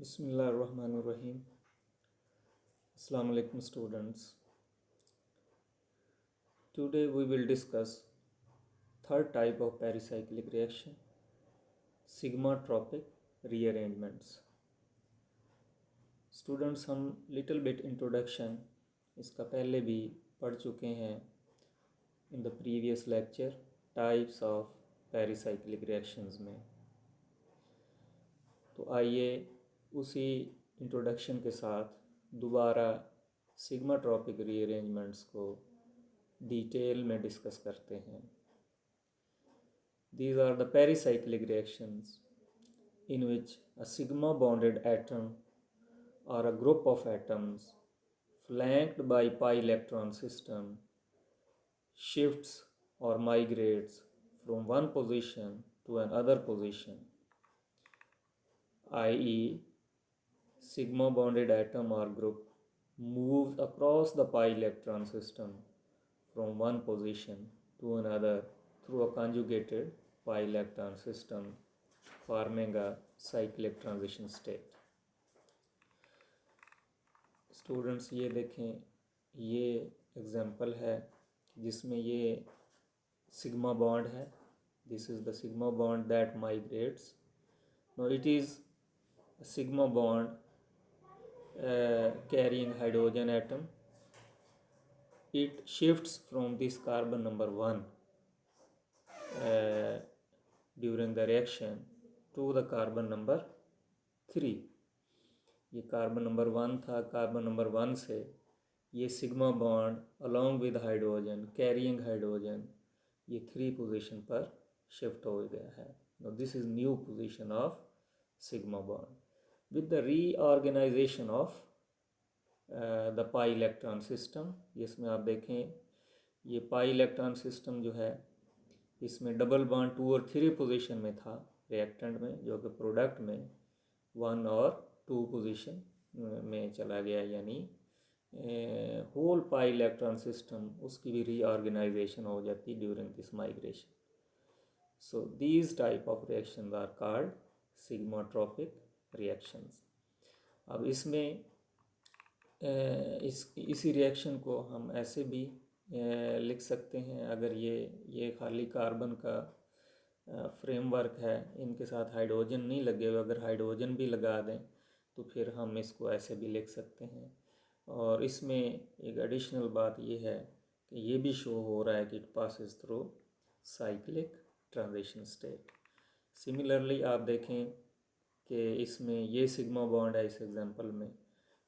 Bismillahirrahmanirrahim. Assalamu alaikum students. Today we will discuss third type of pericyclic reaction, sigma-tropic rearrangements. Students, हम little bit introduction इसका पहले भी पढ़ चुके हैं in the previous lecture, types of pericyclic reactions में. तो आइए उसी इंट्रोडक्शन के साथ दोबारा सिग्मा ट्रॉपिक रीअरेंजमेंट्स को डिटेल में डिस्कस करते हैं. These are the pericyclic reactions in which a sigma bonded atom or a group of atoms flanked by pi electron system shifts or migrates from one position to another position, i.e. sigma bonded atom or group moves across the pi electron system from one position to another through a conjugated pi electron system, forming a cyclic transition state. Students ये देखें, ये example है जिसमें ये sigma bond है. This is the sigma bond that migrates. No it is sigma bond carrying hydrogen atom. It shifts from this carbon number 1 during the reaction to the carbon number 3. ये carbon number 1 था, carbon number 1 से ये sigma bond along with hydrogen carrying hydrogen ये 3 position पर shift हो गया है. Now this is new position of sigma bond. With the reorganization of the pi electron system, इसमें आप देखें ये pi electron system जो है इसमें डबल बॉन्ड 2 और 3 पोजीशन में था रिएक्टेंट में, जो कि प्रोडक्ट में 1 और 2 पोजीशन में चला गया, यानी होल पाई इलेक्ट्रॉन सिस्टम उसकी भी रीऑर्गेनाइजेशन हो जाती during this migration. So these type of reactions are called sigmatropic reactions. अब इसमें इसी रिएक्शन को हम ऐसे भी लिख सकते हैं, अगर ये खाली कार्बन का फ्रेमवर्क है, इनके साथ हाइड्रोजन नहीं लगे हुए, अगर हाइड्रोजन भी लगा दें तो फिर हम इसको ऐसे भी लिख सकते हैं. और इसमें एक एडिशनल बात ये है कि ये भी शो हो रहा है कि it passes through cyclic transition state. Similarly आप देखें कि इसमें ये सिग्मा बॉन्ड है, इस एग्जांपल में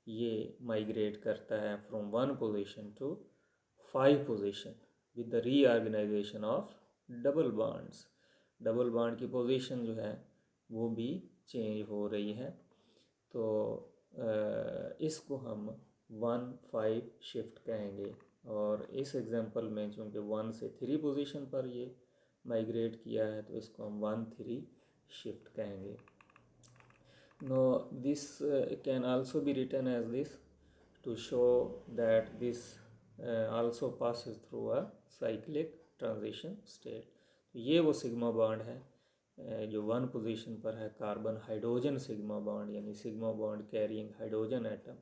ये माइग्रेट करता है from 1 position to 5 position with the reorganisation of double bonds. Double bond की पोजीशन जो है वो भी चेंज हो रही है. तो इसको हम 1-5 शिफ्ट कहेंगे. और इस एग्जांपल में चूँकि 1 से 3 पोजीशन पर ये माइग्रेट किया है तो इसको हम 1-3 शिफ्ट कहेंगे. Now this can also be written as this to show that this also passes through a cyclic transition state. ये वो सिग्मा बॉन्ड है जो 1 पोजीशन पर है, कार्बन हाइड्रोजन सिग्मा बॉन्ड, यानी sigma bond carrying hydrogen atom,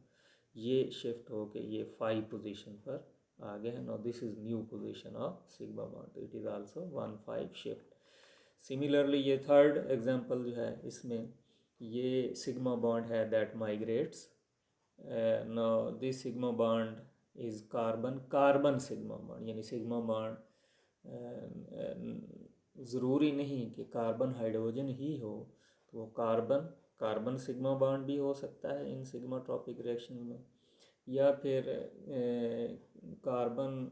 ये shift होके ये 5 पोजीशन पर आ गया है. Now this is new position of sigma bond, तो it is also 1-5 shift. Similarly ये थर्ड एग्जांपल जो है इसमें ये सिग्मा बॉन्ड है that migrates. Now this sigma bond is carbon sigma bond, यानी सिग्मा बॉन्ड ज़रूरी नहीं कि कार्बन हाइड्रोजन ही हो, तो वो कार्बन सिग्मा बॉन्ड भी हो सकता है इन सिग्मा ट्रॉपिक रिएक्शन में, या फिर कार्बन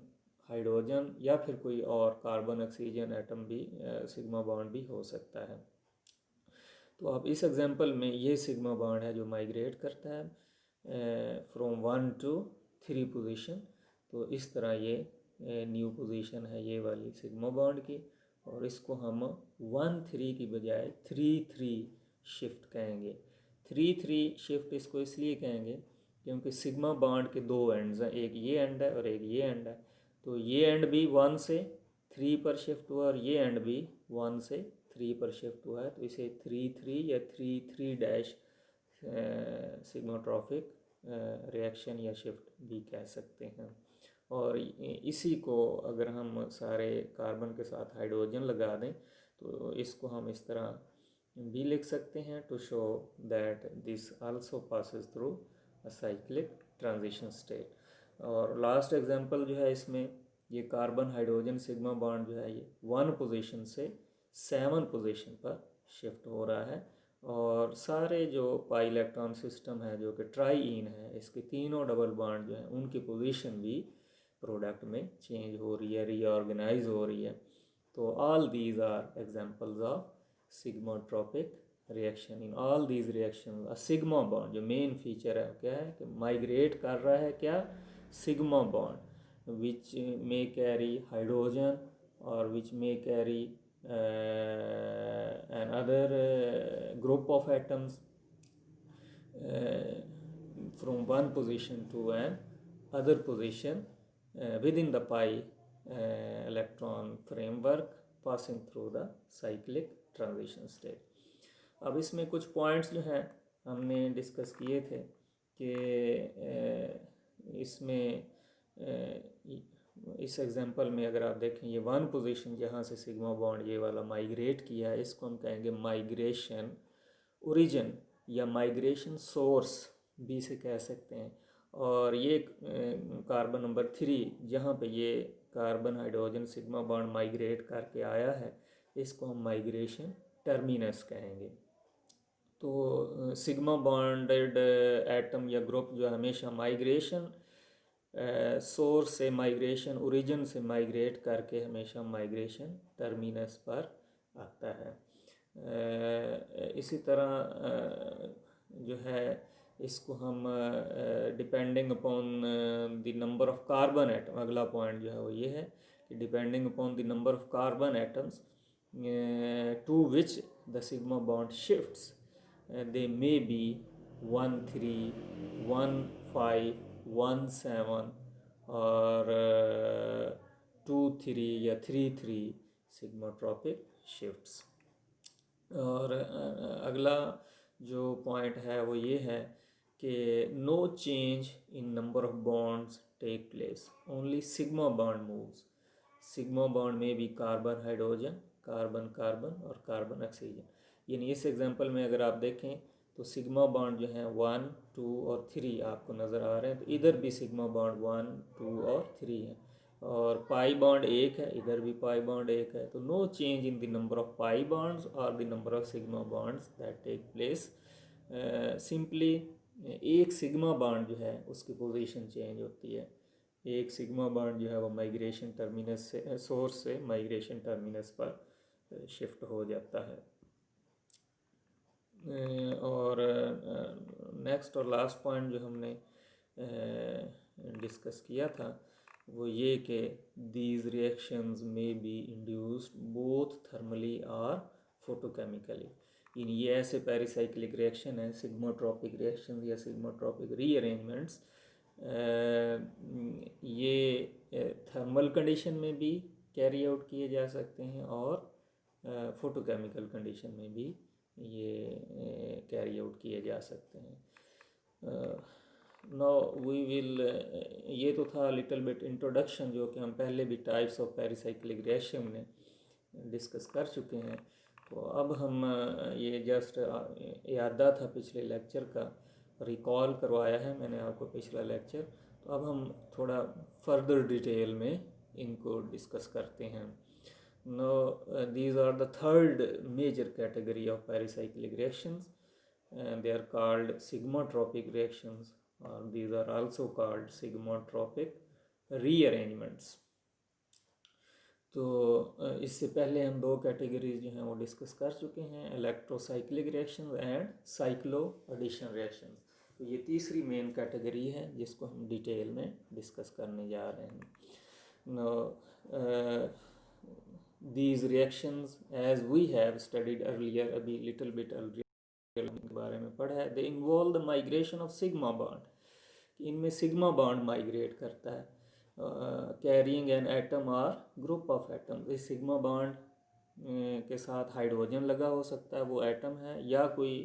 हाइड्रोजन या फिर कोई और कार्बन ऑक्सीजन एटम भी सिग्मा बॉन्ड भी हो सकता है. तो अब इस एग्जांपल में ये सिग्मा बॉन्ड है जो माइग्रेट करता है फ्रॉम 1 to 3 पोजीशन. तो इस तरह ये न्यू पोजीशन है ये वाली सिग्मा बॉन्ड की, और इसको हम 1-3 की बजाय 3-3 शिफ्ट कहेंगे. 3-3 शिफ्ट इसको इसलिए कहेंगे क्योंकि सिग्मा बॉन्ड के 2 एंड्स हैं, एक ये एंड है और एक ये एंड है. तो ये एंड भी 1 से 3 पर शिफ्ट हुआ और ये एंड भी 1 से 3 पर शिफ्ट हुआ है, तो इसे 3-3 या 3-3 डैश सिग्माट्रॉपिक रिएक्शन या शिफ्ट भी कह सकते हैं। और इसी को अगर हम सारे कार्बन के साथ हाइड्रोजन लगा दें तो इसको हम इस तरह भी लिख सकते हैं, to show that this also passes through a cyclic transition state. और लास्ट एग्जांपल जो है इसमें, ये कार्बन हाइड्रोजन सिग्मा बॉन्ड जो है ये 1 पोजीशन से 7 पोजीशन पर शिफ्ट हो रहा है। और सारे जो पाई इलेक्ट्रॉन सिस्टम है जो कि ट्राईइन है, इसके तीनों डबल बॉन्ड जो है उनकी पोजीशन भी प्रोडक्ट में चेंज हो रही है, रीऑर्गेनाइज हो रही है। तो all these are examples of sigmatropic reaction. In all these reaction sigma bond जो मेन फीचर है क्या है कि माइग्रेट कर रहा है क्या, sigma bond which may carry hydrogen और which may carry another group of atoms from one position to an other position within the pi electron framework passing through the cyclic transition state. अब इसमें कुछ points जो हैं हमने discuss किए थे कि इसमें इस एग्जांपल में अगर आप देखें ये 1 पोजीशन जहाँ से सिग्मा बॉन्ड ये वाला माइग्रेट किया है, इसको हम कहेंगे माइग्रेशन ओरिजिन या माइग्रेशन सोर्स भी से कह सकते हैं। और ये कार्बन नंबर 3 जहाँ पे ये carbon hydrogen sigma bond migrate करके आया है, इसको हम माइग्रेशन टर्मिनस कहेंगे। तो सिग्मा बॉन्डेड एटम या ग्रुप जो हमेशा माइग्रेशन सोर्स से माइग्रेशन ओरिजिन से माइग्रेट करके हमेशा माइग्रेशन टर्मिनस पर आता है। इसी तरह जो है इसको हम depending upon the number of carbon atom, अगला पॉइंट जो है वो ये है कि depending upon the number of carbon atoms to which the sigma bond shifts they may be 1 3 1 5 1 7 और 2 3 या 3 3 सिग्माट्रॉपिक शिफ्ट्स। और अगला जो पॉइंट है वो ये है कि no change in number of bonds take place, only sigma bond moves. Sigma bond में भी कार्बन हाइड्रोजन, कार्बन कार्बन और कार्बन ऑक्सीजन। यानी इस एग्जांपल में अगर आप देखें तो सिग्मा बॉन्ड जो है 1 2 और 3 आपको नज़र आ रहे हैं। तो इधर भी सिग्मा बॉन्ड 1 2 और 3 है और पाई बॉन्ड 1 है, इधर भी पाई बॉन्ड 1 है। तो no change in the number of pi bonds और the number of sigma bonds that take place. Simply एक सिग्मा बॉन्ड जो है उसकी पोजीशन चेंज होती है। एक सिग्मा बॉन्ड जो है वो माइग्रेशन टर्मिनस से सोर्स से माइग्रेशन टर्मिनस पर शिफ्ट हो जाता है। और नेक्स्ट और लास्ट पॉइंट जो हमने डिस्कस किया था वो ये कि दीज रिएक्शंस में बी इंड्यूस्ड बोथ थर्मली और फोटोकेमिकली। इन ये ऐसे पेरिसाइक्लिक रिएक्शन है, सिग्माट्रॉपिक रिएक्शन या सिग्माट्रॉपिक रीअरेंजमेंट्स, ये थर्मल कंडीशन में भी कैरी आउट किए जा सकते हैं और फोटोकेमिकल कंडीशन में भी ये कैरी आउट किए जा सकते हैं। नाउ वी विल, ये तो था लिटिल बिट इंट्रोडक्शन जो कि हम पहले भी टाइप्स ऑफ पेरिसाइक्लिक रिएक्शन में डिस्कस कर चुके हैं। तो अब हम ये जस्ट यादा था पिछले लेक्चर का, रिकॉल करवाया है मैंने आपको पिछला लेक्चर। तो अब हम थोड़ा फर्दर डिटेल में इनको डिस्कस करते हैं। Now these are the third major category of pericyclic reactions and they are called sigmatropic reactions, or these are also called sigmatropic rearrangements. तो इससे पहले हम दो कैटेगरीज जो हैं वो डिस्कस कर चुके हैं, electrocyclic reaction and cycloaddition reaction. तो ये तीसरी मेन कैटेगरी है जिसको हम डिटेल में डिस्कस करने जा रहे हैं। Now, these reactions as we have studied earlier, अभी little bit earlier के बारे में पढ़ा है, they involve the migration of sigma bond। इनमें sigma bond migrate करता है carrying an atom or group of atoms। इस sigma bond के साथ हाइड्रोजन लगा हो सकता है, वो एटम है, या कोई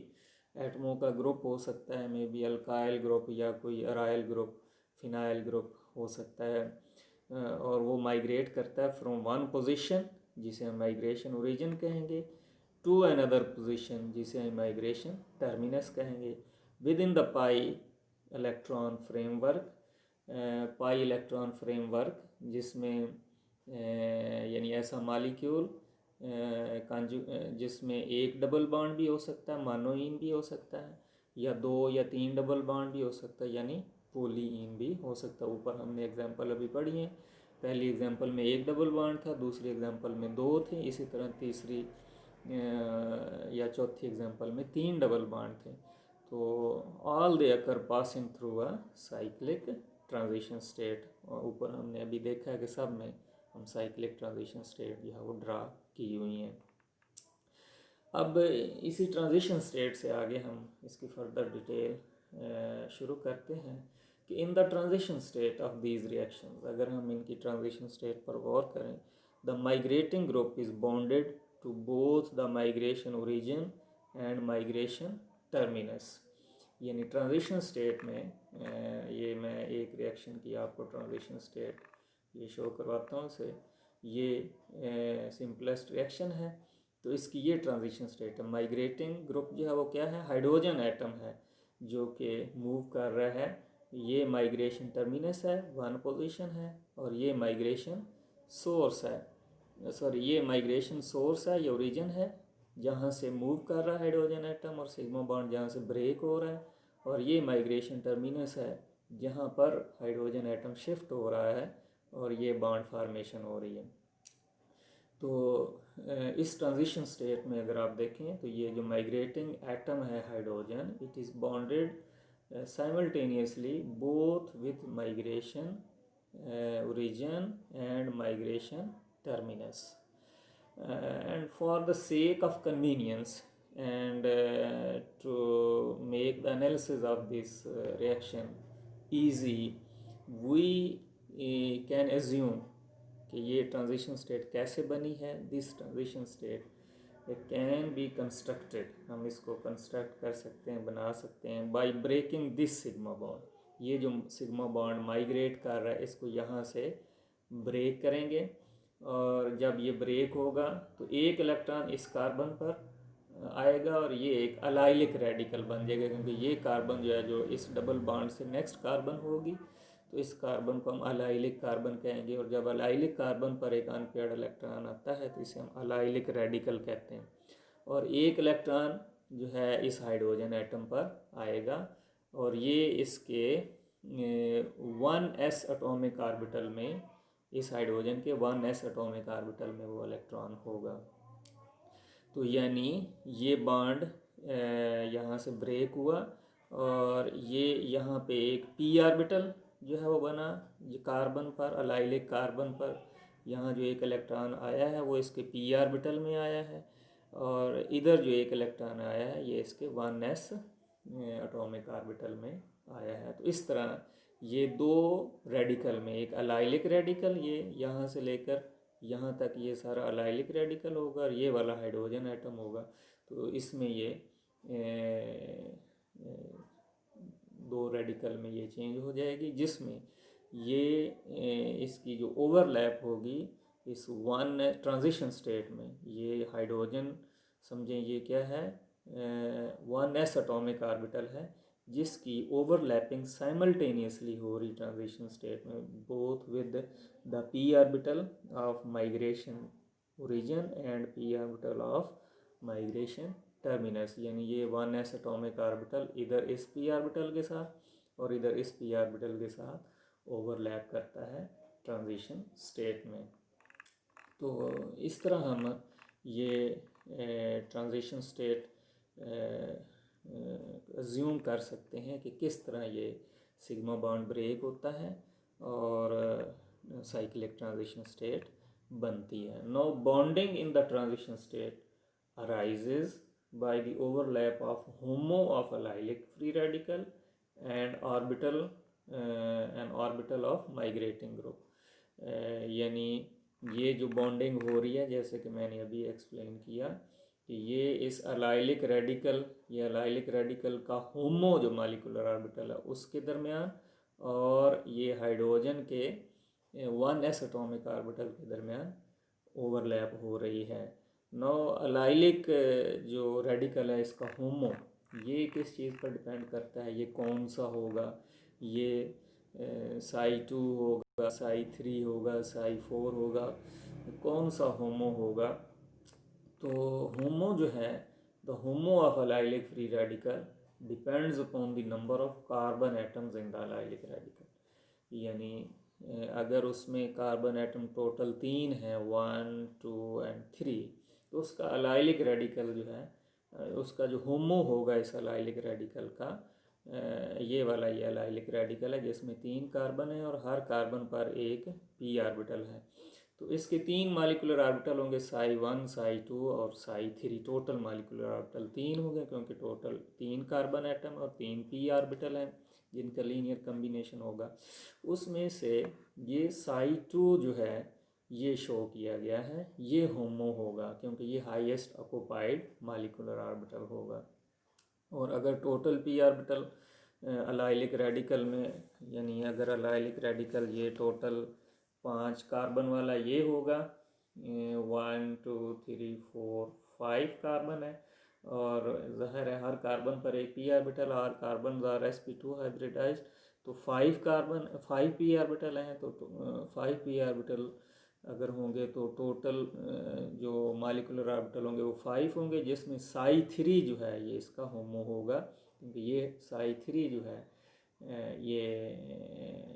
एटमों का ग्रुप हो सकता है, मे बी अल्काइल ग्रुप या कोई अराइल ग्रुप, फिनाइल ग्रुप हो सकता है। और वो माइग्रेट करता है फ्रॉम वन पोजीशन जिसे हम माइग्रेशन ओरिजिन कहेंगे, टू अनदर पोजीशन जिसे हम माइग्रेशन टर्मिनस कहेंगे, with in the pi electron framework. Pi electron framework जिसमें यानी ऐसा मालिक्यूल जिसमें एक डबल बॉन्ड भी हो सकता है, मोनोइन भी हो सकता है, या 2 या 3 डबल बॉन्ड भी हो सकता है, यानी पोलीइन भी हो सकता है। ऊपर हमने एग्जांपल अभी पढ़ी है, पहली एग्जांपल में एक डबल बॉन्ड था, दूसरी एग्जांपल में 2 थे, इसी तरह तीसरी या चौथी एग्जांपल में 3 डबल बॉन्ड थे। तो all they occur passing through a cyclic transition state. और ऊपर हमने अभी देखा है कि सब में हम साइक्लिक ट्रांजिशन स्टेट जो है वो ड्रा की हुई हैं। अब इसी ट्रांजिशन स्टेट से आगे हम इसकी फर्दर डिटेल शुरू करते हैं कि in the transition state of these reactions, अगर हम इनकी ट्रांजिशन स्टेट पर गौर करें, the migrating group is bonded to both the migration origin and migration terminus. यानी ट्रांजिशन स्टेट में ये मैं एक रिएक्शन की आपको ट्रांजिशन स्टेट ये शो करवाता हूँ से, ये सिंपलेस्ट रिएक्शन है। तो इसकी ये ट्रांजिशन स्टेट है। माइग्रेटिंग ग्रुप जो है वो क्या है, हाइड्रोजन एटम है जो कि मूव कर रहा है। ये माइग्रेशन टर्मिनस है, वन पोजीशन है, और ये माइग्रेशन सोर्स है, सॉरी ये माइग्रेशन सोर्स है, ये ओरिजिन है जहाँ से मूव कर रहा है हाइड्रोजन एटम, और सिग्मा बॉन्ड जहाँ से ब्रेक हो रहा है, और ये माइग्रेशन टर्मिनस है जहाँ पर हाइड्रोजन एटम शिफ्ट हो रहा है और ये बॉन्ड फार्मेशन हो रही है। तो इस ट्रांजिशन स्टेट में अगर आप देखें तो ये जो माइग्रेटिंग एटम है hydrogen, it is bonded simultaneously both with migration origin and migration terminus, and for the sake of convenience and to make the analysis of this reaction easy, we can assume कि ये transition state कैसे बनी है। This transition state can be constructed, हम इसको construct कर सकते हैं, बना सकते हैं, by breaking this sigma bond. ये जो सिग्मा बॉन्ड माइग्रेट कर रहा है इसको यहाँ से ब्रेक करेंगे, और जब ये ब्रेक होगा तो एक इलेक्ट्रॉन इस कार्बन पर आएगा और ये एक अलाइलिक रेडिकल बन जाएगा, क्योंकि ये कार्बन जो है जो इस डबल बॉन्ड से नेक्स्ट कार्बन होगी तो इस कार्बन को हम अलाइलिक कार्बन कहेंगे। और जब अलाइलिक कार्बन पर एक अनपेयर्ड इलेक्ट्रॉन आता है तो इसे हम अलाइलिक रेडिकल कहते हैं। और एक इलेक्ट्रॉन जो है इस हाइड्रोजन एटम पर आएगा और ये इसके 1s एटॉमिक ऑर्बिटल में, इस हाइड्रोजन के 1s एटॉमिक ऑर्बिटल में वो इलेक्ट्रॉन होगा। तो यानी ये बॉन्ड यहाँ से ब्रेक हुआ और ये यहाँ पे एक p ऑर्बिटल जो है वो बना, जो कार्बन पर, अलाइलिक कार्बन पर यहाँ जो एक इलेक्ट्रॉन आया है वो इसके p ऑर्बिटल में आया है, और इधर जो एक इलेक्ट्रॉन आया है ये इसके 1s एटॉमिक ऑर्बिटल में आया है। तो इस तरह ये दो रेडिकल में, एक अलाइलिक रेडिकल, ये यहाँ से लेकर यहाँ तक ये सारा अलाइलिक रेडिकल होगा और ये वाला हाइड्रोजन एटम होगा। तो इसमें ये दो रेडिकल में ये चेंज हो जाएगी, जिसमें ये इसकी जो ओवरलैप होगी इस वन ट्रांजिशन स्टेट में, ये हाइड्रोजन समझें ये क्या है, 1s एटॉमिक ऑर्बिटल है जिसकी ओवरलैपिंग साइमल्टेनियसली हो रही ट्रांजिशन स्टेट में, both with the p orbital of migration origin and p orbital of migration terminus. यानी ये 1s एटॉमिक ऑर्बिटल इधर इस p ऑर्बिटल के साथ और इधर इस p ऑर्बिटल के साथ ओवरलैप करता है ट्रांजिशन स्टेट में। तो इस तरह हम ये ट्रांजिशन स्टेट अज्यूम कर सकते हैं कि किस तरह ये सिग्मा बॉन्ड ब्रेक होता है और साइक्लिक ट्रांजिशन स्टेट बनती है। No bonding in the transition state arises by the overlap of HOMO of allylic free radical and orbital of migrating group। यानी ये जो बॉन्डिंग हो रही है जैसे कि मैंने अभी एक्सप्लेन किया कि ये इस अलाइलिक रेडिकल, ये अलाइलिक रेडिकल का होमो जो मॉलिक्यूलर ऑर्बिटल है उसके दरमियान, और ये हाइड्रोजन के 1s एटॉमिक ऑर्बिटल के दरमियान ओवरलैप हो रही है। नो अलाइलिक जो रेडिकल है इसका होमो, ये किस चीज़ पर डिपेंड करता है, ये कौन सा होगा, ये psi 2 होगा, psi 3 होगा, psi 4 होगा, कौन सा होमो होगा। तो होमो जो है, the HOMO of allylic free radical depends upon the number of carbon atoms in the allylic radical. यानी अगर उसमें कार्बन एटम टोटल 3 है, 1, 2 एंड 3, तो उसका अलाइलिक रेडिकल जो है, उसका जो होमो होगा इस अलाइलिक रेडिकल का, ये वाला ये अलाइलिक रेडिकल है जिसमें 3 कार्बन है और हर कार्बन पर एक p ऑर्बिटल है। तो इसके 3 मॉलिक्यूलर ऑर्बिटल होंगे, psi 1, psi 2 और psi 3। टोटल मॉलिक्यूलर ऑर्बिटल 3 होंगे क्योंकि टोटल 3 कार्बन एटम और 3 p ऑर्बिटल हैं जिनका लीनियर कम्बिनेशन होगा। उसमें से ये psi 2 जो है ये शो किया गया है, ये होमो होगा क्योंकि ये हाईएस्ट ऑक्युपाइड मॉलिक्यूलर ऑर्बिटल होगा। और अगर total p orbital allylic radical में, यानी अगर अलाइलिक रेडिकल ये टोटल 5 कार्बन वाला ये होगा, 1, 2, 3, 4, 5 कार्बन है, और ज़ाहिर है हर कार्बन पर एक p ऑर्बिटल, हर कार्बन आर sp2 हाइब्रिडाइज, तो 5 कार्बन 5 p ऑर्बिटल हैं, तो 5 p ऑर्बिटल अगर होंगे तो टोटल जो मॉलिक्यूलर ऑर्बिटल होंगे वो 5 होंगे, जिसमें psi 3 जो है ये इसका होमो होगा क्योंकि ये psi 3 जो है ये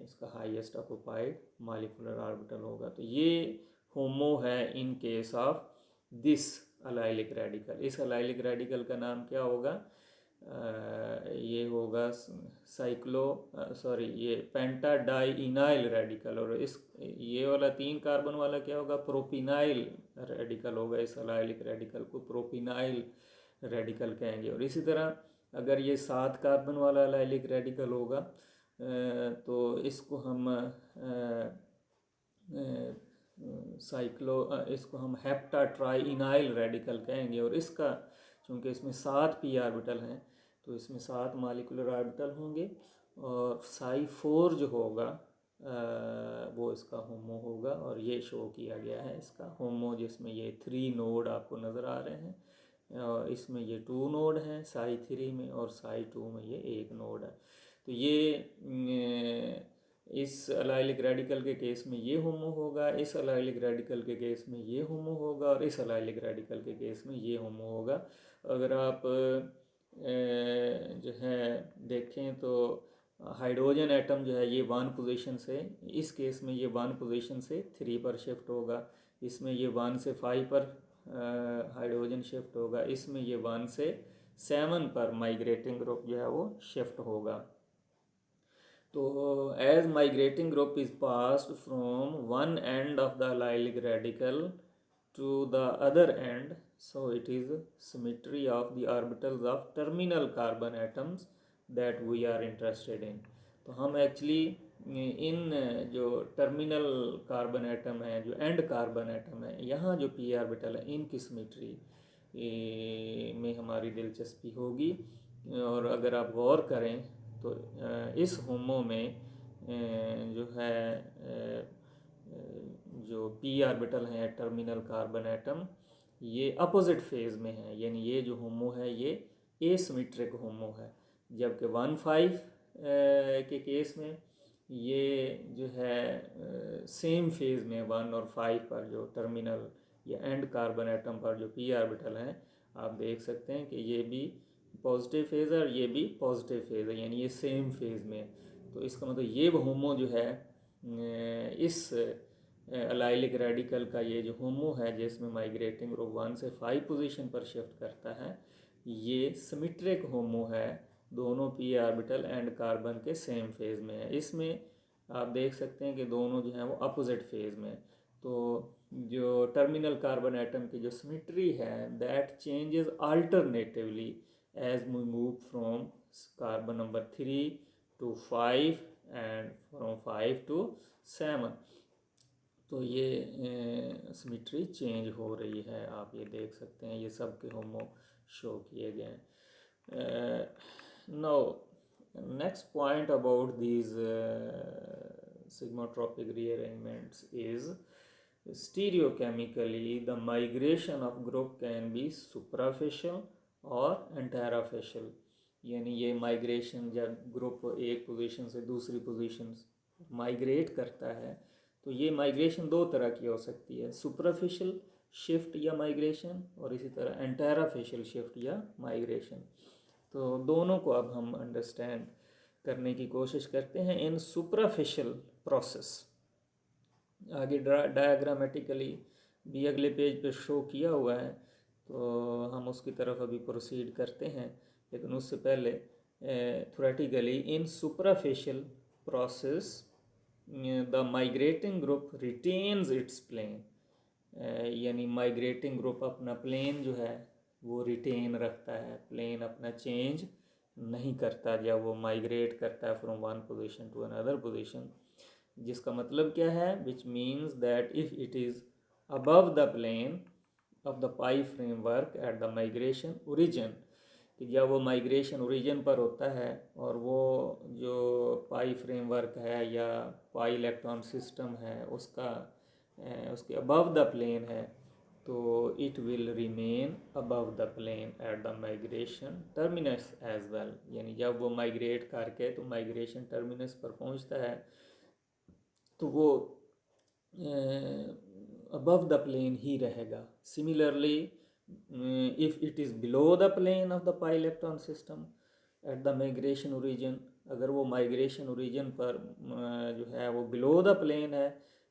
इसका हाईएस्ट ऑक्युपाइड मॉलिक्यूलर ऑर्बिटल होगा। तो ये होमो है in case of this allylic radical. इस अलाइलिक रेडिकल का नाम क्या होगा, ये होगा ये पेंटाडाइइनाइल रेडिकल, और इस ये वाला 3 कार्बन वाला क्या होगा, प्रोपिनाइल रेडिकल होगा। इस अलाइलिक रेडिकल को प्रोपिनाइल रेडिकल कहेंगे। और इसी तरह अगर ये 7 कार्बन वाला अलाइलिक रेडिकल होगा तो इसको हम इसको हम हेप्टाट्राइइनाइल रेडिकल कहेंगे। और इसका चूँकि इसमें 7 p ऑर्बिटल हैं तो इसमें 7 मॉलिक्यूलर ऑर्बिटल होंगे, और psi 4 जो होगा वो इसका होमो होगा, और ये शो किया गया है इसका होमो, जिसमें ये 3 नोड आपको नज़र आ रहे हैं, और इसमें ये 2 नोड हैं psi 3 में, और psi 2 में ये 1 नोड है। तो ये इस अलाइलिक रेडिकल के केस में ये होमो होगा, इस अलाइलिक रेडिकल के केस में ये होमो होगा, और इस अलाइलिक रेडिकल के केस में ये होमो होगा। अगर आप जो है देखें तो हाइड्रोजन एटम जो है ये 1 पोजीशन से, इस केस में ये 1 पोजीशन से 3 पर शिफ्ट होगा, इसमें ये 1 से 5 पर हाइड्रोजन शिफ्ट होगा, इसमें ये 1 से 7 पर माइग्रेटिंग ग्रुप जो है वो शिफ्ट होगा। तो as migrating group is passed from one end of the allylic radical to the other end, so it is symmetry of the orbitals of terminal carbon atoms that we are interested in. तो हम actually in जो terminal carbon atom है, जो and carbon atom है, यहाँ जो p orbital है, इनकी सिमेट्री में हमारी दिलचस्पी होगी। और अगर आप गौर करें तो इस होमो में जो है जो p ऑर्बिटल हैं टर्मिनल कार्बन एटम, ये अपोजिट फेज में है, यानी ये जो होमो है ये एसिमेट्रिक होमो है, जबकि 1,5 के केस में ये जो है सेम फेज में 1 और 5 पर जो टर्मिनल या एंड कार्बन एटम पर जो p ऑर्बिटल हैं, आप देख सकते हैं कि ये भी पॉजिटिव फेज़ है और ये भी पॉजिटिव फेज़ है, यानी ये सेम फेज़ में। तो इसका मतलब ये होमो जो है इस अलाइलिक रेडिकल का ये जो होमो है जिसमें माइग्रेटिंग ग्रुप 1 से 5 पोजीशन पर शिफ्ट करता है, ये सिमेट्रिक होमो है, दोनों p ऑर्बिटल एंड कार्बन के सेम फेज़ में है। इसमें आप देख सकते हैं कि दोनों जो हैं वो अपोजिट फेज़ में। तो जो टर्मिनल कार्बन एटम की जो सिमेट्री है that changes alternatively as we move from carbon number 3 to 5 and from 5 to 7. तो ये सिमेट्री चेंज हो रही है, आप ये देख सकते हैं, ये सब के होमो शो किए गए हैं। No next point about these sigmatropic rearrangements is stereochemically the migration of group can be suprafacial और anterafacial, यानी ये माइग्रेशन जब ग्रुप एक पोजीशन से दूसरी पोजीशन माइग्रेट करता है तो ये माइग्रेशन दो तरह की हो सकती है, सुपरफिशियल शिफ्ट या माइग्रेशन और इसी तरह एंटेराफेशियल शिफ्ट या माइग्रेशन। तो दोनों को अब हम अंडरस्टैंड करने की कोशिश करते हैं इन सुपरफिशियल प्रोसेस। आगे डायग्रामेटिकली भी अगले पेज पे शो किया हुआ है, तो हम उसकी तरफ अभी प्रोसीड करते हैं, लेकिन उससे पहले theoretically in superficial process the migrating group retains its plane, यानी माइग्रेटिंग ग्रुप अपना प्लेन जो है वो रिटेन रखता है, प्लेन अपना चेंज नहीं करता जब वो माइग्रेट करता है from one position to another position. जिसका मतलब क्या है, which means that if it is above the plane of the pi framework at the migration origin, कि जब वो माइग्रेशन ओरिजिन पर होता है और वो जो पाई फ्रेमवर्क है या पाई इलेक्ट्रॉन सिस्टम है उसका उसके अबव द प्लेन है, तो it will remain above the plane at the migration terminus as well, यानी जब वो माइग्रेट करके तो माइग्रेशन टर्मिनस पर पहुंचता है तो वो अबव द प्लेन ही रहेगा। Similarly if it is below the plane of the pi electron system at the migration origin, अगर वो माइग्रेशन ओरिजिन पर जो है वो बिलो द प्लेन है,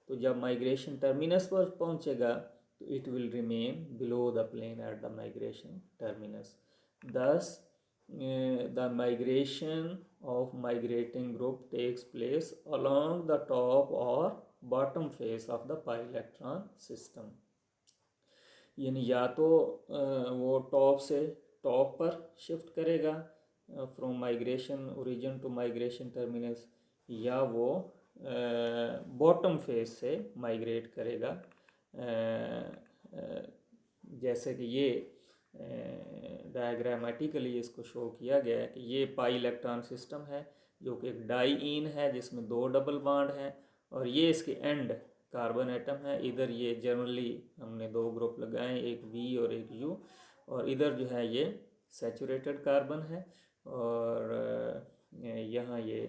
तो जब माइग्रेशन टर्मिनस पर पहुंचेगा तो it will remain below the plane at the migration terminus. Thus, the migration of migrating group takes place along the top or bottom face of the pi electron system, यानी या तो वो top से top पर shift करेगा from migration origin to migration terminus, या वो bottom face से माइग्रेट करेगा। जैसे कि ये डायग्रामेटिकली इसको शो किया गया है कि ये पाई इलेक्ट्रॉन सिस्टम है जो कि एक डाई इन है जिसमें दो डबल बॉन्ड हैं, और ये इसके एंड कार्बन एटम है। इधर ये जनरली हमने दो ग्रुप लगाए, एक वी और एक यू, और इधर जो है ये सैचुरेटेड कार्बन है, और यहाँ ये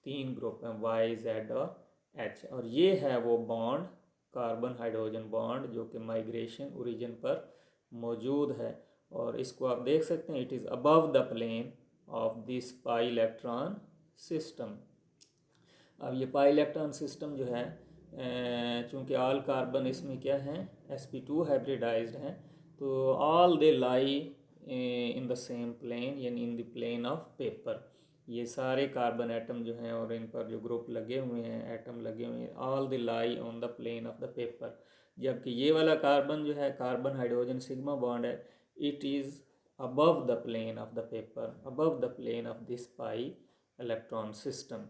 तीन ग्रुप हैं वाई जेड और एच, और ये है वो बॉन्ड कार्बन हाइड्रोजन बॉन्ड जो कि माइग्रेशन ओरिजिन पर मौजूद है, और इसको आप देख सकते हैं it is above the plane of this pi electron system. अब ये पाई इलेक्ट्रॉन सिस्टम जो है चूँकि ऑल कार्बन इसमें क्या हैं sp2 हाइब्रिडाइज्ड हैं, तो all they lie in the same plane, यानी in the plane of paper. ये सारे कार्बन एटम जो हैं और इन पर जो ग्रुप लगे हुए हैं, एटम लगे हुए हैं, all they lie on the plane of the paper. जबकि ये वाला कार्बन जो है कार्बन हाइड्रोजन सिग्मा बॉन्ड है, it is above the plane of the paper, above the plane of this pi electron system.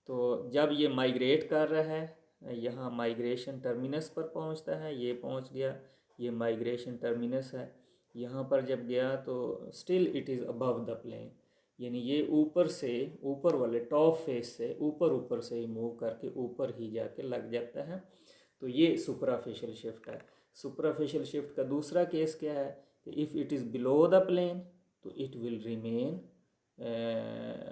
तो जब ये माइग्रेट कर रहा है, यहाँ माइग्रेशन टर्मिनस पर पहुँचता है, ये पहुँच गया, ये माइग्रेशन टर्मिनस है, यहाँ पर जब गया तो still it is above the plane, यानी ये ऊपर से, ऊपर वाले टॉप फेस से ऊपर से ही मूव करके ऊपर ही जाके लग जाता है। तो ये सुपराफिशियल शिफ्ट है। सुपराफिशियल शिफ्ट का दूसरा केस क्या है कि if it is below the plane तो इट विल रिमेन,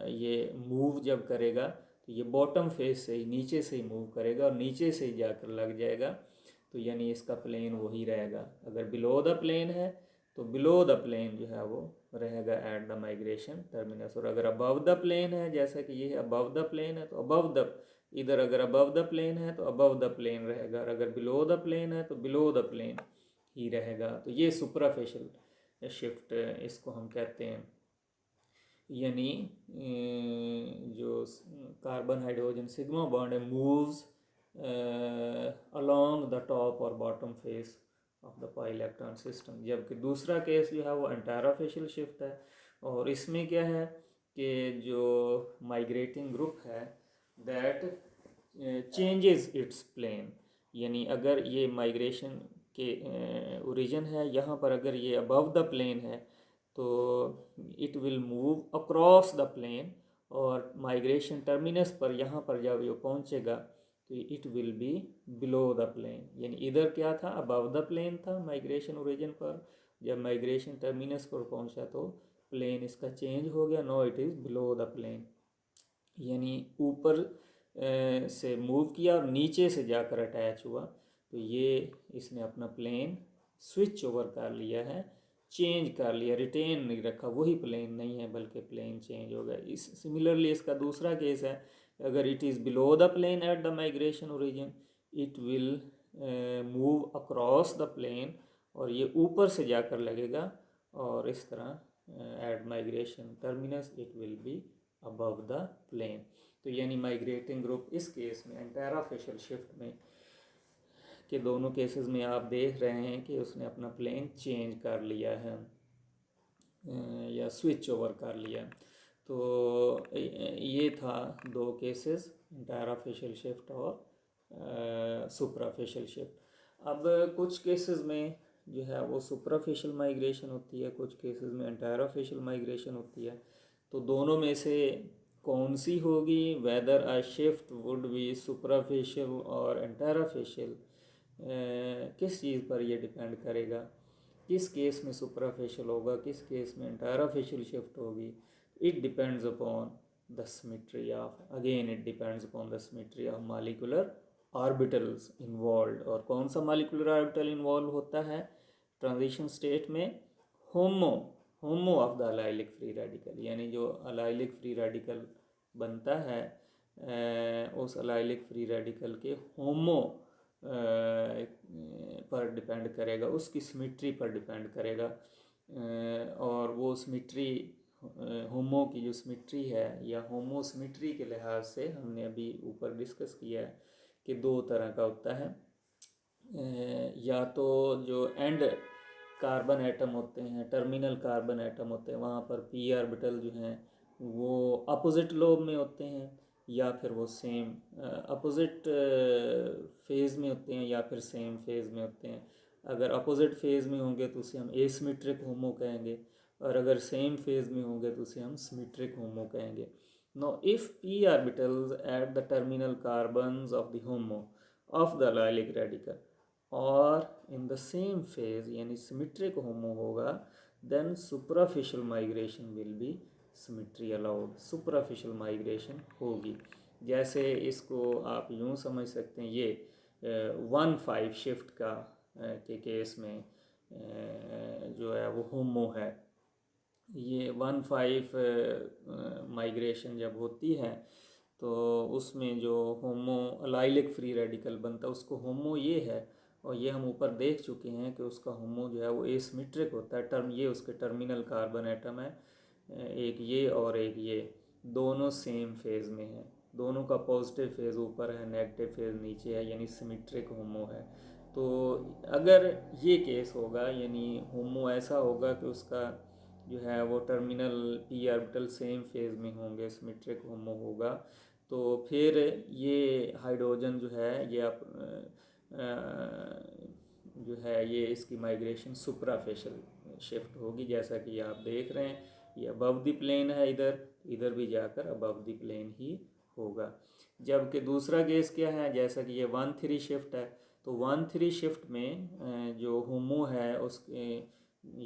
ये मूव जब करेगा तो ये बॉटम फेस से ही, नीचे से ही मूव करेगा और नीचे से ही जाकर लग जाएगा, तो यानी इसका प्लेन वही रहेगा। अगर बिलो द प्लेन है तो बिलो द प्लेन जो है वो रहेगा एट द माइग्रेशन टर्मिनस, और अगर अबव द प्लेन है, जैसा कि ये अबव द प्लेन है, तो अबव द, इधर अगर अबव द प्लेन है तो अबव द प्लेन रहेगा, और अगर बिलो द प्लेन है तो बिलो द प्लेन ही रहेगा। तो ये सुपराफिशियल शिफ्ट इसको हम कहते हैं, यानी जो कार्बन हाइड्रोजन सिग्मा बॉन्ड है मूव्स अलोंग द टॉप और bottom face of the pi electron system. जबकि दूसरा केस जो है वो एंटाराफेशियल शिफ्ट है, और इसमें क्या है कि जो माइग्रेटिंग ग्रुप है दैट चेंजेस इट्स प्लेन, यानी अगर ये माइग्रेशन के ओरिजिन है यहाँ पर, अगर ये अबव द प्लेन है तो it will move across the plane, और माइग्रेशन टर्मिनस पर यहाँ पर जब ये पहुँचेगा तो it will be below the plane. यानी इधर क्या था, अबव द प्लेन था माइग्रेशन ओरिजिन पर, जब माइग्रेशन टर्मिनस पर पहुँचा तो प्लेन इसका चेंज हो गया, no it is below the plane. यानी ऊपर से मूव किया और नीचे से जाकर अटैच हुआ, तो ये इसने अपना प्लेन स्विच ओवर कर लिया है, चेंज कर लिया, रिटेन नहीं रखा, वही प्लेन नहीं है बल्कि प्लेन चेंज हो गया। इस सिमिलरली इसका दूसरा केस है, अगर it is below the plane at the migration origin, it will move across the plane, और ये ऊपर से जाकर लगेगा, और इस तरह at migration terminus it will be above the plane. तो यानी माइग्रेटिंग ग्रुप इस केस में एंटेरोफेशियल शिफ्ट में के दोनों केसेस में आप देख रहे हैं कि उसने अपना प्लेन चेंज कर लिया है या स्विच ओवर कर लिया। तो ये था दो केसेस, एंटेरोफेशियल शिफ्ट और सुप्राफेशियल शिफ्ट। अब कुछ केसेस में जो है वो सुप्राफेशियल माइग्रेशन होती है, कुछ केसेस में एंटेरोफेशियल माइग्रेशन होती है। तो दोनों में से कौन सी होगी, whether a shift would be suprafacial और एंटेरोफेशियल, किस चीज़ पर यह डिपेंड करेगा, किस केस में सुप्राफेशियल होगा, किस केस में एंटेरोफेशियल शिफ्ट होगी। It depends upon the symmetry of, again it depends upon the symmetry of molecular orbitals involve. और कौन सा मॉलिक्यूलर ऑर्बिटल इन्वॉल्व होता है ट्रांजिशन स्टेट में, HOMO of the allylic free radical, यानी जो अलाइलिक फ्री रेडिकल बनता है उस अलाइलिक फ्री रेडिकल के होमो पर डिपेंड करेगा, उसकी सिमेट्री पर डिपेंड करेगा। और वो सिमेट्री, होमो की जो सिमेट्री है या होमो सिमेट्री के लिहाज से हमने अभी ऊपर डिस्कस किया है कि दो तरह का होता है, या तो जो एंड कार्बन एटम होते हैं, टर्मिनल कार्बन एटम होते हैं, वहाँ पर पी ऑर्बिटल जो हैं वो अपोजिट लोब में होते हैं, या फिर वो सेम अपोजिट फेज़ में होते हैं, या फिर सेम फेज़ में होते हैं। अगर अपोजिट फेज़ में होंगे तो उसे हम एसिमेट्रिक होमो कहेंगे, और अगर सेम फेज़ में होंगे तो उसे हम सिमेट्रिक होमो कहेंगे। No if p orbitals at the terminal carbons of the HOMO of the allylic radical और इन द सेम फेज यानी सिमेट्रिक होमो होगा, then suprafacial migration will be symmetry allowed, suprafacial migration होगी। जैसे इसको आप यूँ समझ सकते हैं, ये 1,5 शिफ्ट का के केस में जो है वो होमो है। ये 1,5 माइग्रेशन जब होती है तो उसमें जो होमो अलाइलिक फ्री रेडिकल बनता है उसको होमो ये है, और ये हम ऊपर देख चुके हैं कि उसका होमो जो है वो एसिमेट्रिक होता है। टर्म ये उसके टर्मिनल कार्बन एटम है, एक ये और एक ये, दोनों सेम फेज़ में है, दोनों का पॉजिटिव फेज़ ऊपर है, नेगेटिव फेज़ नीचे है, यानी सिमेट्रिक होमो है। तो अगर ये केस होगा, यानी होमो ऐसा होगा कि उसका जो है वो terminal P orbital same phase में होंगे, सिमेट्रिक होमो होगा, तो फिर ये हाइड्रोजन जो है ये आप जो है ये इसकी माइग्रेशन सुप्राफेशियल शिफ्ट होगी। जैसा कि आप देख रहे हैं ये अबव द प्लेन है, इधर भी जाकर अबव द प्लेन ही होगा। जबकि दूसरा केस क्या है, जैसा कि ये 1,3 शिफ्ट है, तो 1,3 शिफ्ट में जो होमो है उसके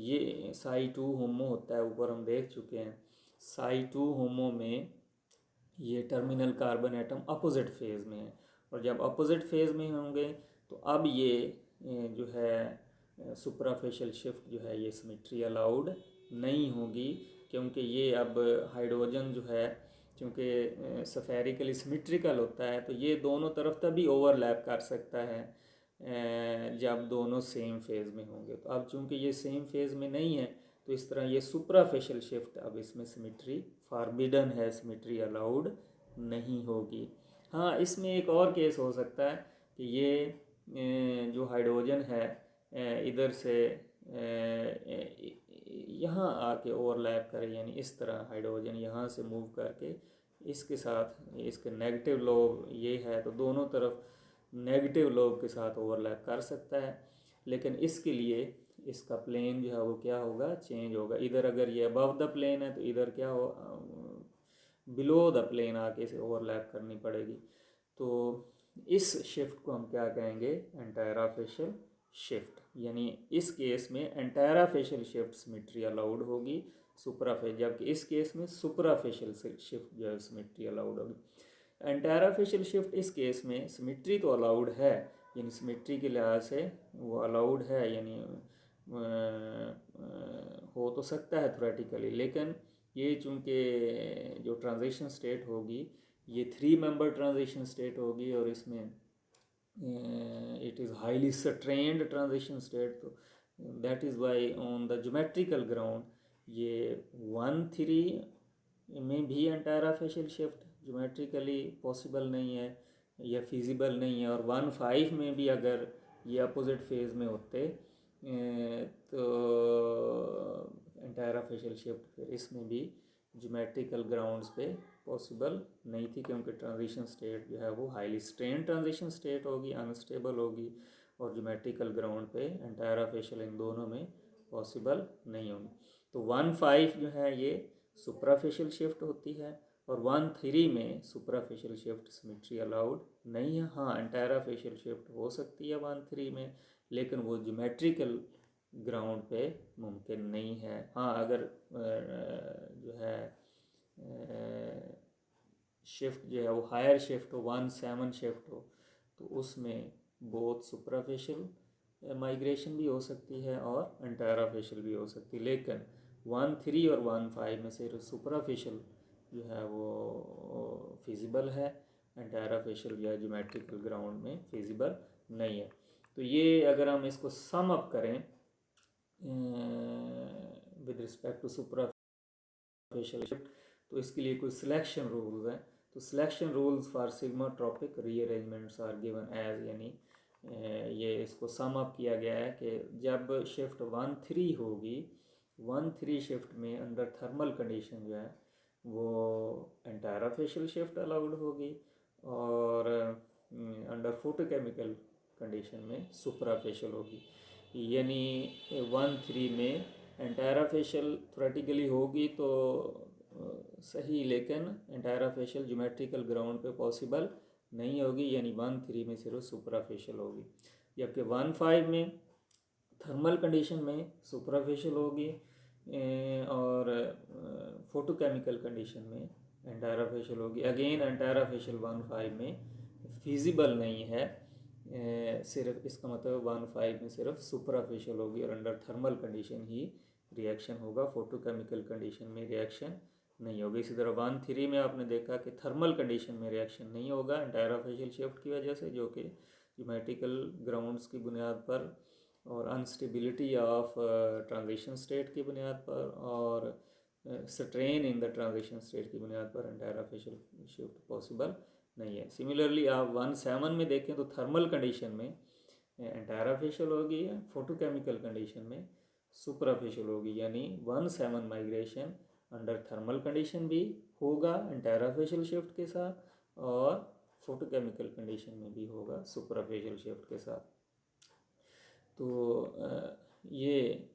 ये साई 2 होमो होता है, ऊपर हम देख चुके हैं। साई 2 होमो में ये terminal carbon atom opposite phase में है, और जब अपोजिट फेज़ में होंगे तो अब ये जो है सुपराफेशियल शिफ्ट जो है ये सिमेट्री अलाउड नहीं होगी, क्योंकि ये अब हाइड्रोजन जो है क्योंकि सफेरिकली सिमेट्रिकल होता है, तो ये दोनों तरफ तभी ओवरलैप कर सकता है जब दोनों सेम फेज़ में होंगे। तो अब चूंकि ये सेम फेज़ में नहीं है तो इस तरह ये सुपराफेशियल शिफ्ट अब इसमें सिमेट्री फॉरबिडन है, सिमेट्री अलाउड नहीं होगी। हाँ, इसमें एक और केस हो सकता है कि ये जो हाइड्रोजन है इधर से यहाँ आके ओवरलैप करे, यानी इस तरह हाइड्रोजन यहाँ से मूव करके इसके साथ इसके नेगेटिव लोब ये है, तो दोनों तरफ नेगेटिव लोब के साथ ओवरलैप कर सकता है, लेकिन इसके लिए इसका प्लेन जो है वो क्या होगा, चेंज होगा। इधर अगर ये अबव द प्लेन है तो इधर क्या हो, बिलो द प्लेन आके इसे ओवरलैप करनी पड़ेगी। तो इस शिफ्ट को हम क्या कहेंगे, एंटायराफेशियल शिफ्ट। यानी इस केस में एंटायराफेशियल शिफ्ट सिमेट्री अलाउड होगी सुपराफेशियल, जबकि इस केस में सुपराफेशियल शिफ्ट जो है सिमेट्री अलाउड होगी। एंटायराफेशियल शिफ्ट इस केस में सिमेट्री तो अलाउड है, यानी सिमेट्री के लिहाज से वो अलाउड है, यानी हो तो सकता है थ्योरेटिकली, लेकिन ये चूँकि जो ट्रांजिशन स्टेट होगी ये 3 मेंबर ट्रांजिशन स्टेट होगी और इसमें it is highly strained transition state, तो that is why on the geometrical ground ये 1-3 में भी एंटायराफेशियल शिफ्ट ज्योमेट्रिकली पॉसिबल नहीं है या फिजिबल नहीं है, और 1-5 में भी अगर ये अपोजिट फेज में होते तो एंटायराफेशियल शिफ्ट फिर इसमें भी ज्योमेट्रिकल ग्राउंड्स पे पॉसिबल नहीं थी, क्योंकि ट्रांजिशन स्टेट जो है वो हाईली स्ट्रेन ट्रांजिशन स्टेट होगी, अनस्टेबल होगी, और ज्योमेट्रिकल ग्राउंड पे एंटायराफेशियल इन दोनों में पॉसिबल नहीं होगी। तो 1-5 जो है ये सुपराफेशियल शिफ्ट होती है, और 1-3 में सुपराफेशियल शिफ्ट सिमेट्री अलाउड नहीं है। हाँ, एंटायराफेशियल शिफ्ट हो सकती है 1-3 में, लेकिन वो ज्योमेट्रिकल ग्राउंड पे मुमकिन नहीं है। हाँ, अगर जो है शिफ्ट जो है वो हायर शिफ्ट हो, 1-7 शिफ्ट हो, तो उसमें बोथ सुपराफेशियल माइग्रेशन भी हो सकती है और एंटायराफेशियल भी हो सकती है, लेकिन 1-3 और 1-5 में से सुपराफेशियल जो है वो फिजिबल है, एंटायराफेशियल या ज्योमेट्रिकल ग्राउंड में फिजिबल नहीं है। तो ये अगर हम इसको सम अप करें with respect to suprafacial shift, तो इसके लिए कोई सिलेक्शन रूल्स हैं। तो selection rules for sigmatropic rearrangements are given as, यानी ये इसको सम अप किया गया है कि जब शिफ्ट 1-3 होगी, 1-3 शिफ्ट में अंडर थर्मल कंडीशन जो है वो एंटायराफेशियल शिफ्ट अलाउड होगी, और अंडर फोटोकेमिकल कंडीशन में सुपराफेशियल होगी। यानी 1-3 में एंटायराफेशियल थ्योरेटिकली होगी तो सही, लेकिन एंटायराफेशियल ज्योमेट्रिकल ग्राउंड पे पॉसिबल नहीं होगी, यानी 1-3 में सिर्फ सुपराफेशियल होगी, जबकि 1-5 में थर्मल कंडीशन में सुपराफेशियल होगी और फोटोकेमिकल कंडीशन में एंटायराफेशियल होगी। अगेन एंटायराफेशियल 1-5 में फिजिबल नहीं है, सिर्फ इसका मतलब 1-5 में सिर्फ सुपराफेशियल होगी और अंडर थर्मल कंडीशन ही रिएक्शन होगा, फोटोकेमिकल कंडीशन में रिएक्शन नहीं होगी। इसी तरह 1-3 में आपने देखा कि थर्मल कंडीशन में रिएक्शन नहीं होगा एंटायराफेशियल शिफ्ट की वजह से, जो कि ज्योमेट्रिकल ग्राउंड्स की बुनियाद पर और अनस्टेबिलिटी ऑफ ट्रांजिशन स्टेट की बुनियाद पर और strain in the transition state की बुनियाद पर एंटायराफेशियल शिफ्ट पॉसिबल नहीं है। सिमिलरली आप 1-7 में देखें तो थर्मल कंडीशन में एंटायराफेशियल होगी, फोटोकेमिकल कंडीशन में सुपराफेशियल होगी, यानी 1-7 माइग्रेशन अंडर थर्मल कंडीशन भी होगा एंटायराफेशियल शिफ्ट के साथ, और फोटोकेमिकल कंडीशन में भी होगा सुपराफेशियल शिफ्ट के साथ। तो ये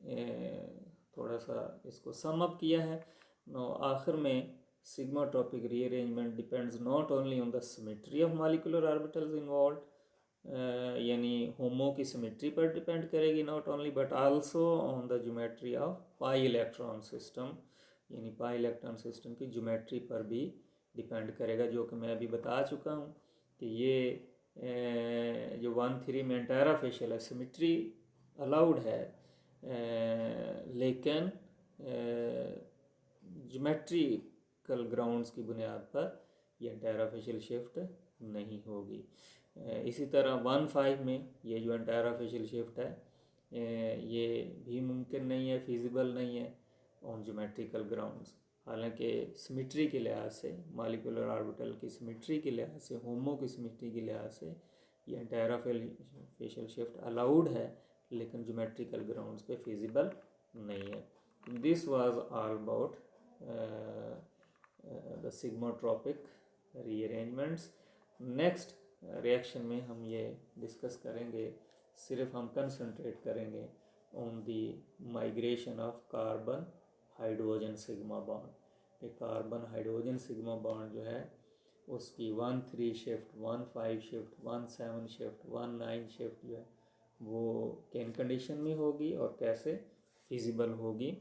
थोड़ा सा इसको सम अप किया है। आखिर में sigmatropic rearrangement depends not only on the symmetry of molecular orbitals involved, यानी होमो की सिमेट्री पर डिपेंड करेगी not only, but also on the geometry of pi electron system, यानी पाई इलेक्ट्रॉन सिस्टम की ज्योमेट्री पर भी डिपेंड करेगा, जो कि मैं अभी बता चुका हूँ कि ये जो 1-3 में एंटायराफेशियल है सिमेट्री अलाउड है, लेकिन ज्योमेट्रिकल ग्राउंड्स की बुनियाद पर यह एंटायराफेशियल शिफ्ट नहीं होगी। इसी तरह 1-5 में ये जो एंटायराफेशियल शिफ्ट है ये भी मुमकिन नहीं है, फिजिबल नहीं है ऑन ज्योमेट्रिकल ग्राउंड्स। हालांकि सिमेट्री के लिहाज से, मॉलिक्यूलर ऑर्बिटल की सिमेट्री के लिहाज से, होमो की सिमेट्री के लिहाज से ये एंटायराफेशियल शिफ्ट अलाउड है, लेकिन ज्योमेट्रिकल ग्राउंड्स पे फिजिबल नहीं है। This was all about the sigmatropic rearrangements. Next reaction में हम ये डिस्कस करेंगे, सिर्फ हम कंसंट्रेट करेंगे on the migration of carbon hydrogen sigma bond. कि कार्बन हाइड्रोजन सिग्मा बॉन्ड जो है उसकी 1,3 शिफ्ट, 1,5 शिफ्ट, 1,7 शिफ्ट, 1,9 शिफ्ट जो है वो किन कंडीशन में होगी और कैसे फिजिबल होगी,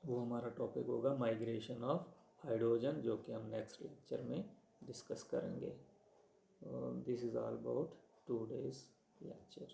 वो हमारा टॉपिक होगा माइग्रेशन ऑफ हाइड्रोजन, जो कि हम नेक्स्ट लेक्चर में डिस्कस करेंगे। This is all about today's lecture.